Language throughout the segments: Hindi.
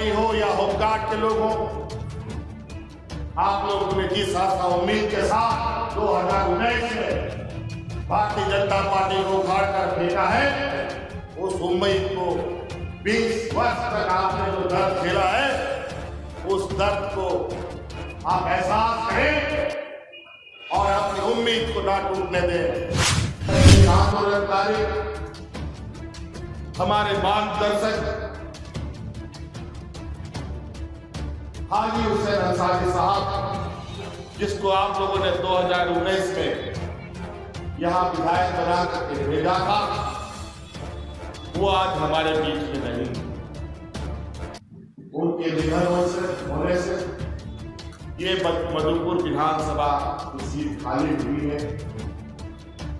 पार्टी हो या होमगार्ड के लोग हो, आप लोगों ने जिस आशा उम्मीद के साथ 2019 में भारतीय जनता पार्टी को उखाड़ कर फेंका है, उस उम्मीद को 20 वर्ष तक आपने जो दर्द झेला है, उस दर्द को आप एहसास करें और अपनी उम्मीद को ना टूटने दें। हमारे मार्गदर्शक हाजी हुसैन अंसारी साहब, जिसको आप लोगों ने 2019 में यहाँ विधायक बना करके भेजा था, वो आज हमारे बीच में नहीं। उनके निधन होने से ये मधुपुर विधानसभा की सीट खाली हुई है,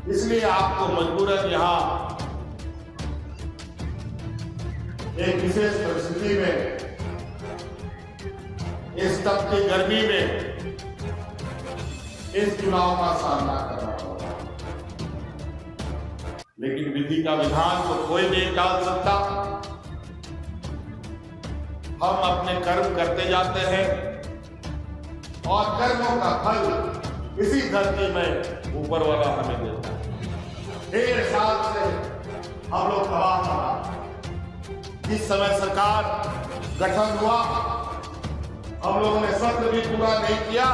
इसलिए आपको मजबूरन यहाँ एक विशेष परिस्थिति में, इस तपती गर्मी में इस चुनाव का सामना करना होगा। लेकिन विधि का विधान तो कोई नहीं टाल सकता। हम अपने कर्म करते जाते हैं और कर्मों का फल इसी धरती में ऊपर वाला हमें देता है। 1.5 साल से हम लोग तबाह रहा। जिस समय सरकार गठन हुआ, हम लोगों ने सत्र भी पूरा नहीं किया,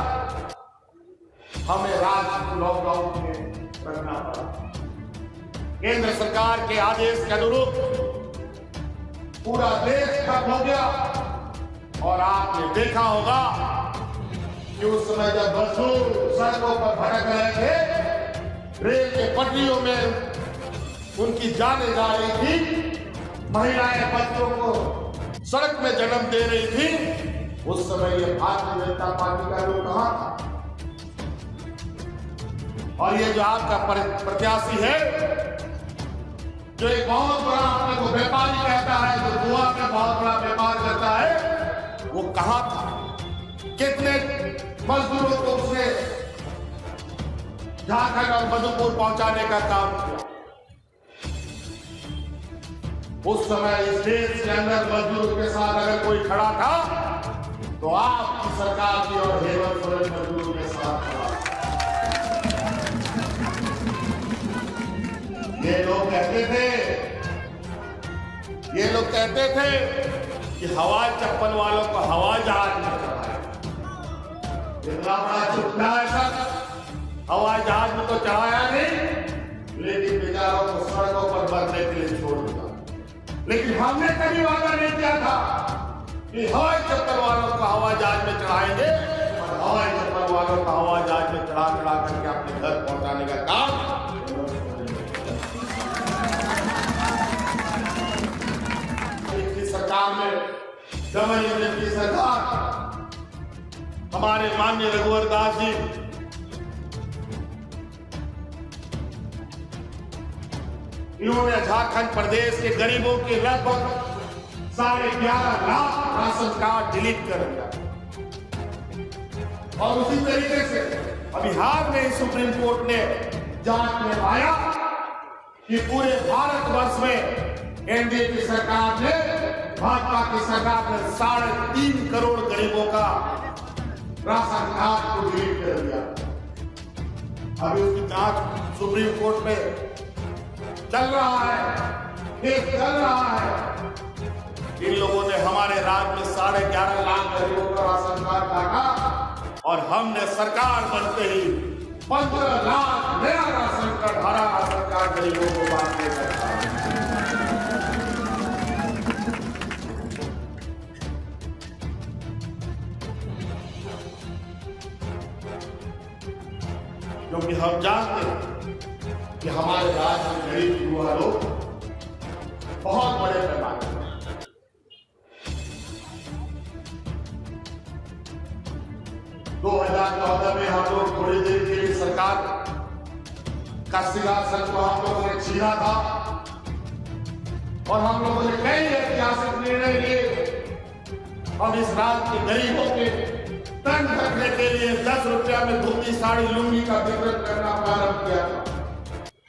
हमें राज्य को लॉकडाउन में रखना पड़ा। केंद्र सरकार के आदेश के अनुरूप पूरा देश ठप हो गया और आपने देखा होगा कि उस समय जब मजदूर सड़कों पर भटक रहे थे, रेल के पटरियों में उनकी जानें जा रही थी, महिलाएं बच्चों को सड़क में जन्म दे रही थी, उस समय ये भारतीय जनता पार्टी का लोग कहां था? और ये जो आपका प्रत्याशी है, जो एक बहुत बड़ा अपने को व्यापारी कहता है, जो गोवा में बहुत बड़ा व्यापार करता है, वो कहां था? कितने मजदूरों को उसने झारखंड और मधुपुर पहुंचाने का काम किया? उस समय इस देश के अंदर मजदूरों के साथ अगर कोई खड़ा था तो आपकी सरकार की और हेमंत सोरेन मजदूरों के साथ खड़ा। ये लोग कहते थे कि हवाई चप्पल वालों को हवाई जहाज में चढ़ाया। इतना बड़ा चुटला है सर, हवाई जहाज में तो चढ़ाया नहीं, लेकिन बेचारों को सड़कों पर मरने के लिए छोड़ दिया। लेकिन हमने कभी वादा नहीं किया था कि हवाई चप्पल वालों को हवाई जहाज में चढ़ाएंगे और हवाई चप्पल वालों को हवाई जहाज में चढ़ा करके अपने घर पहुंचाने का काम। सरकार में डबल इंजन की सरकार, हमारे माननीय रघुवर दास जी इन्होंने झारखंड प्रदेश के गरीबों के लगभग 11.5 लाख राशन कार्ड डिलीट कर दिया। और उसी तरीके से अभी हाल में सुप्रीम कोर्ट ने जांच में पाया कि पूरे भारतवर्ष में एनडीए की सरकार ने, भाजपा की सरकार ने 3.5 करोड़ गरीबों का राशन कार्ड को डिलीट कर दिया। अभी उसकी जांच सुप्रीम कोर्ट में चल रहा है, केस चल रहा है। इन लोगों ने हमारे राज्य में 11.5 लाख गरीबों का राशन कार्ड काटा और हमने सरकार बनते ही 15 लाख नया राशन कार्ड, हरा राशन कार्ड गरीबों को बांटने का। क्योंकि हम जानते हैं कि हमारे राज्य में गरीब युवा लोग बहुत बड़े पैमाने पर 2014 में हम लोग थोड़ी देर के लिए सरकार का सिंहासन को हम लोगों ने छीना था और हम लोगों ने कई ऐतिहासिक निर्णय लिए। हम इस राज्य के गरीबों के तन रखने के लिए 10 रुपया में धोती, साड़ी, लुंगी का वितरण करना प्रारंभ किया था।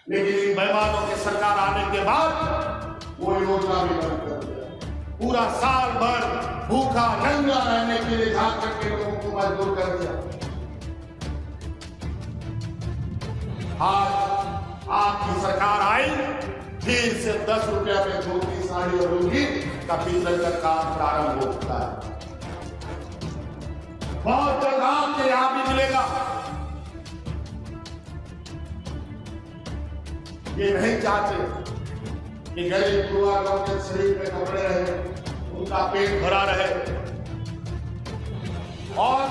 लेकिन इन बेईमानों की सरकार आने के बाद वो योजना भी बंद कर दिया। पूरा साल भर भूखा नंगा रहने के लिए जा करके लोगों को मजबूर कर दिया। आज आपकी सरकार आई, फिर से 10 रुपया में धोती साड़ी और लुंगी का वितरण का काम प्रारंभ हो चुका है। बहुत जल्द आपके यहाँ भी मिलेगा। ये नहीं चाहते कि गरीब गुरुआ लोग के शरीर में कपड़े रहे, उनका पेट भरा रहे। और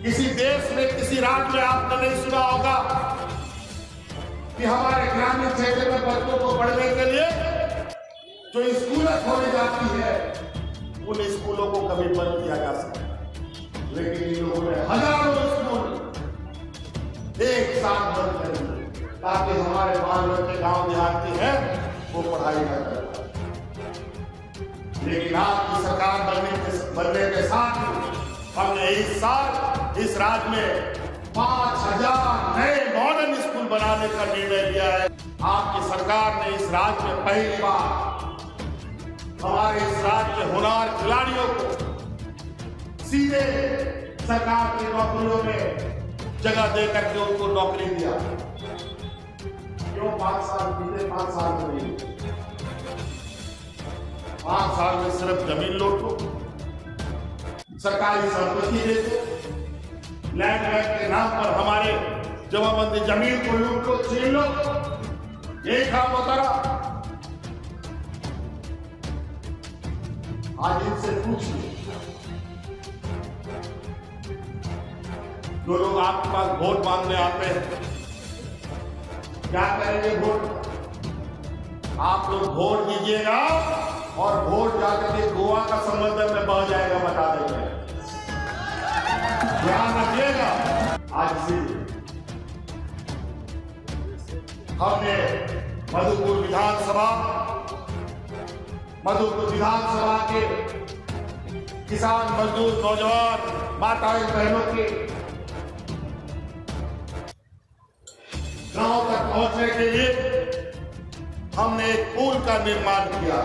किसी देश में, किसी राज्य में आपने नहीं सुना होगा कि हमारे ग्रामीण क्षेत्र में बच्चों को पढ़ने के लिए जो स्कूलें खोली जाती है, उन स्कूलों को कभी बंद किया जा सकता, लेकिन इन लोगों ने हजारों स्कूल एक साथ बंद कर दिए ताकि हमारे बाल बच्चे गांव देहात के हैं वो पढ़ाई न कर। लेकिन आपकी सरकार बनने के साथ हमने इस साल इस राज्य में 5000 नए मॉडर्न स्कूल बनाने का निर्णय लिया है। आपकी सरकार ने इस राज्य में पहली बार हमारे इस राज्य के होनहार खिलाड़ियों को सीधे सरकार की नौकरियों में जगह देकर के उनको नौकरी दिया। क्यों 5 साल बीते, 5 साल में नहीं, 5 साल में सिर्फ जमीन लूटो, सरकारी संपत्ति देते, लैंड बैंक के नाम पर हमारे जमाबंदी जमीन को लूट लो, छीन लो, यही काम होता रहा। आज इनसे पूछिए, जो लोग आपके पास वोट मांगने आते हैं, क्या करेंगे वोट? आप लोग वोट दीजिएगा और वोट जाकर के गोवा का समंदर में बह जाएगा, बता देंगे, ध्यान रखिएगा। आज से हमने मधुपुर विधानसभा के किसान मजदूर नौजवान माताएं बहनों के गांव तक पहुंचने के लिए हमने एक पुल का निर्माण किया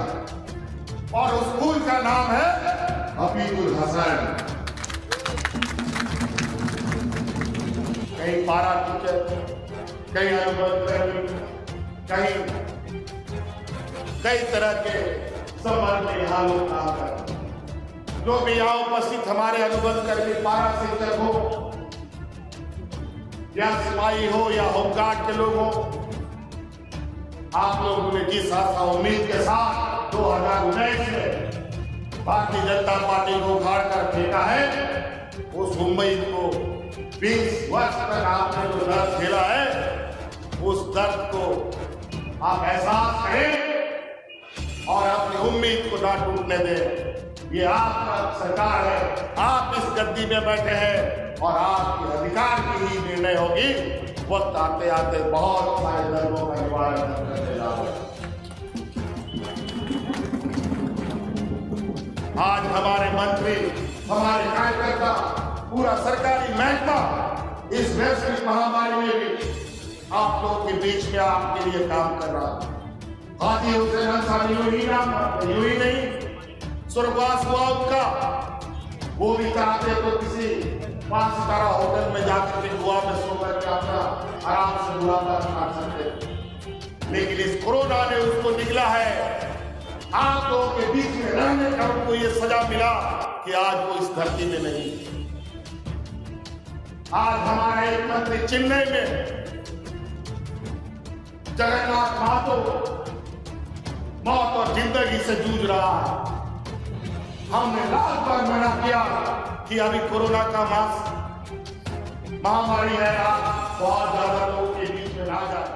और उस पुल का नाम है हफीजुल हसन। कहीं पारा टीचर, कहीं अनुबंध, कई तरह के संबंध में यहाँ लोग काम करते हैं। जो भी यहाँ उपस्थित हमारे अनुबंध कर्मी, पारा शिक्षक हो या सिपाही हो या होमगार्ड के लोग हो, आप लोगों ने जिस आशा उम्मीद के साथ 2019 में भारतीय जनता पार्टी को उखाड़ कर फेंका है, उस उम्मीद को 20 वर्ष तक आपने जो दर्द झेला है, उस दर्द को आप एहसास करें और अपनी उम्मीद को ना टूटने दें। ये आपका सरकार है, आप इस गद्दी में बैठे हैं और आपके अधिकार की ही निर्णय होगी। वक्त आते आते बहुत सारे दर्दों का निवारण करने जा रहे हैं। आज हमारे मंत्री, हमारे कार्यकर्ता, पूरा सरकारी महकमा इस वैश्विक महामारी में भी आप लोगों के बीच में आपके लिए काम कर रहा है। हाथी हुसैन अंसारी यूं ही नहीं स्वर्गवास हुआ उनका, वो भी चाहते तो किसी 5 सितारा होटल में जाकर के गोवा में सोकर के अपना आराम से बुढ़ापा काट सकते, लेकिन इस कोरोना ने उसको निकला है। आप लोगों के बीच में रहने का उनको ये सजा मिला कि आज वो इस धरती में नहीं। आज हमारा एक मंत्री चेन्नई में जगन्नाथ महतो मौत और जिंदगी से जूझ रहा है। हमने रात भर मना किया कि अभी कोरोना का महामारी है, बहुत ज्यादा लोगों के बीच में ना जाए।